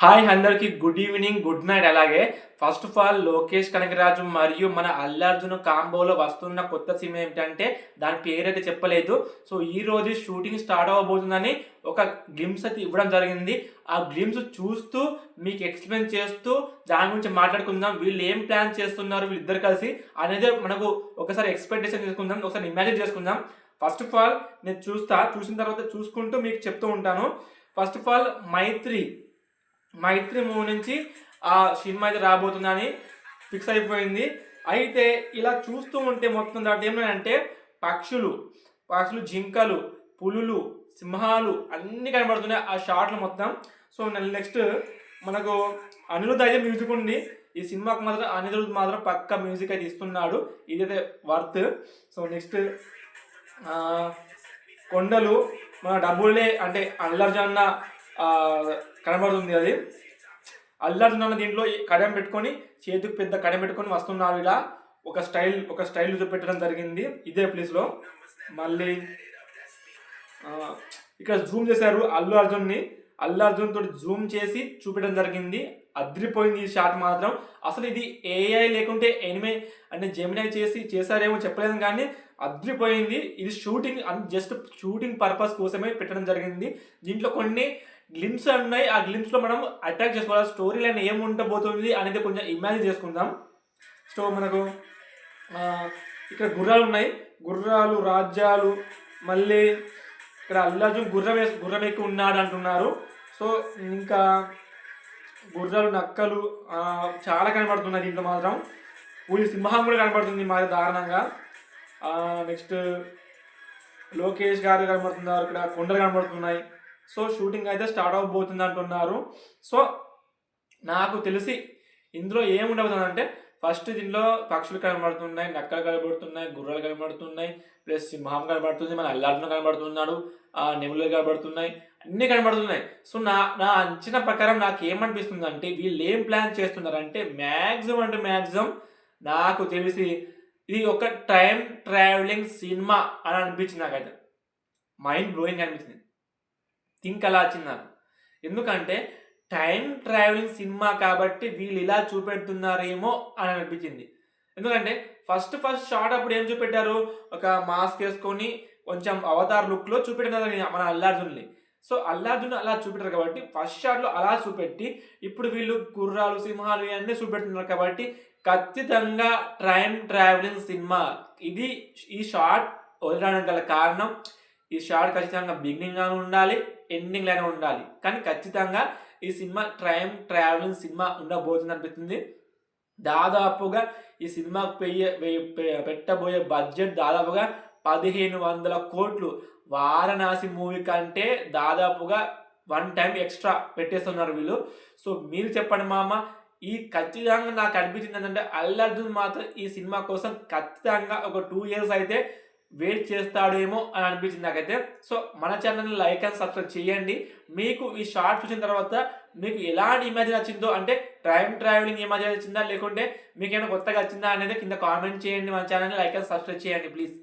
Hi అందరికి good evening, good night. అలాగే first of all Lokesh Kanagaraj మరియు మన అల్లార్జున్ కాంబోలో వస్తున్న కొత్త సినిమా ఏమిటంటే దాని పేరైతే చెప్పలేదు. సో ఈ రోజు షూటింగ్ స్టార్ట్ అవ్వబోతుందని ఒక గ్లిమ్స్ అయితే ఇవ్వడం జరిగింది. ఆ గ్లిమ్స్ చూస్తూ మీకు ఎక్స్ప్లెయిన్ చేస్తూ దాని గురించి మాట్లాడుకుందాం. వీళ్ళు ఏం ప్లాన్ చేస్తున్నారు వీళ్ళిద్దరు కలిసి అనేది మనకు ఒకసారి ఎక్స్పెక్టేషన్ చేసుకుందాం, ఒకసారి ఇమాజిన్ చేసుకుందాం. ఫస్ట్ ఆఫ్ ఆల్ నేను చూసిన తర్వాత చూసుకుంటూ మీకు చెప్తూ ఉంటాను. First of all Mythri movie నుంచి ఆ సినిమా అయితే రాబోతుందని ఫిక్స్ అయిపోయింది. అయితే ఇలా చూస్తూ ఉంటే మొత్తం దాంట్లో ఏమంటే పక్షులు పక్షులు జింకలు, పులులు, సింహాలు అన్నీ కనబడుతున్నాయి ఆ షార్ట్లు మొత్తం. సో నెక్స్ట్ మనకు అనిరుద్ధ్ అయితే మ్యూజిక్ ఉంది. ఈ సినిమాకు మాత్రం అనిరుద్ధ్ మాత్రం పక్క మ్యూజిక్ అయితే ఇస్తున్నాడు, ఇదైతే వర్త్. సో నెక్స్ట్ కొండలు మన డబ్బులే అంటే అల్లర్జన్న కనబడుతుంది. అది అల్లార్జున్ అన్న దీంట్లో కడెం పెట్టుకొని చేతికి పెద్ద కడెం పెట్టుకొని వస్తున్నారు. ఇలా ఒక స్టైల్ చూపెట్టడం జరిగింది ఇదే ప్లేస్లో. మళ్ళీ ఇక్కడ జూమ్ చేశారు అల్లు అర్జున్ తోటి జూమ్ చేసి చూపించడం జరిగింది. అదిరిపోయింది ఈ షాట్ మాత్రం. అసలు ఇది ఏఐ లేకుంటే ఎనిమే అంటే జెమినై చేశారేమో చెప్పలేదు, కానీ అదిరిపోయింది. ఇది జస్ట్ షూటింగ్ పర్పస్ కోసమే పెట్టడం జరిగింది. దీంట్లో కొన్ని గ్లిమ్స్ ఉన్నాయి. ఆ గ్లిమ్స్లో మనం అట్రాక్ట్ చేసుకోవాలి. స్టోరీ లైన్ ఏం ఉండబోతుంది అనేది కొంచెం ఇమాజిన్ చేసుకుందాం. సో మనకు ఇక్కడ గుర్రాలు ఉన్నాయి, గుర్రాలు రాజ్యాలు. మళ్ళీ ఇక్కడ అల్లార్జున్ గుర్రం ఎక్కి ఉన్నాడు అంటున్నారు. సో ఇంకా గుర్రాలు, నక్కలు చాలా కనబడుతున్నాయి దీంట్లో మాత్రం. పులి, సింహం కూడా కనబడుతుంది మరి దారుణంగా. నెక్స్ట్ లోకేష్ గారు కనబడుతున్నారు, ఇక్కడ కొండలు కనబడుతున్నాయి. సో షూటింగ్ అయితే స్టార్ట్ అవ్వబోతుంది అంటున్నారు. సో నాకు తెలిసి ఇందులో ఏముండబోతుందంటే ఫస్ట్ దీనిలో పక్షులు కనబడుతున్నాయి, నక్కలు కనబడుతున్నాయి, గుర్రాలు కనబడుతున్నాయి, ప్లస్ సింహం కనబడుతుంది, మన అల్లార్జున్ కనబడుతున్నాడు, నెమలు కనబడుతున్నాయి, అన్నీ కనబడుతున్నాయి. సో నా అంచనా ప్రకారం నాకు ఏమనిపిస్తుంది అంటే వీళ్ళు ఏం ప్లాన్ చేస్తున్నారంటే మ్యాక్సిమం నాకు తెలిసి ఇది ఒక టైం ట్రావెలింగ్ సినిమా అని అనిపించింది. నాకైతే మైండ్ బ్లోయింగ్ అనిపించింది. థింక్ అలా వచ్చింది నాకు. ఎందుకంటే టైం ట్రావెలింగ్ సినిమా కాబట్టి వీళ్ళు ఇలా చూపెడుతున్నారేమో అని అనిపించింది. ఎందుకంటే ఫస్ట్ షార్ట్ అప్పుడు ఏం చూపెట్టారు, ఒక మాస్క్ వేసుకొని కొంచెం అవతార్ లుక్లో చూపెట్టినారు మన అల్లార్జున్ని. సో అల్లార్జున్ అలా చూపెట్టారు కాబట్టి ఫస్ట్ షాట్లో అలా చూపెట్టి ఇప్పుడు వీళ్ళు గుర్రాలు, సింహాలు ఇవన్నీ చూపెడుతున్నారు కాబట్టి ఖచ్చితంగా టైం ట్రావెలింగ్ సినిమా ఇది. ఈ షార్ట్ వదలడానికి గల కారణం ఈ షార్ట్ ఖచ్చితంగా బిగినింగ్ గానే ఉండాలి, ఎండింగ్ లానే ఉండాలి. కానీ ఖచ్చితంగా ఈ సినిమా టైం ట్రావెలింగ్ సినిమా ఉండబోతుంది అనిపిస్తుంది. దాదాపుగా ఈ సినిమాకు పెట్టబోయే బడ్జెట్ దాదాపుగా 1500 కోట్లు. వారణాసి మూవీ కంటే దాదాపుగా 1 టైం ఎక్స్ట్రా పెట్టేస్తున్నారు వీళ్ళు. సో మీరు చెప్పండి మామ, ఈ ఖచ్చితంగా నాకు అనిపించింది ఏంటంటే అల్లార్జున్ మాత్రం ఈ సినిమా కోసం ఖచ్చితంగా ఒక 2 years అయితే వెయిట్ చేస్తాడేమో అని అనిపించింది నాకైతే. సో మన ఛానల్ని లైక్ అండ్ సబ్స్క్రైబ్ చేయండి. మీకు ఈ షార్ట్ చూసిన తర్వాత మీకు ఎలాంటి ఇమాజిన్ వచ్చిందో, అంటే టైం ట్రావెలింగ్ ఇమాజిన్ వచ్చిందా లేకుంటే మీకు ఏమైనా కొత్తగా వచ్చిందా అనేది కింద కామెంట్ చేయండి. మన ఛానల్ని లైక్ అండ్ సబ్స్క్రైబ్ చేయండి ప్లీజ్.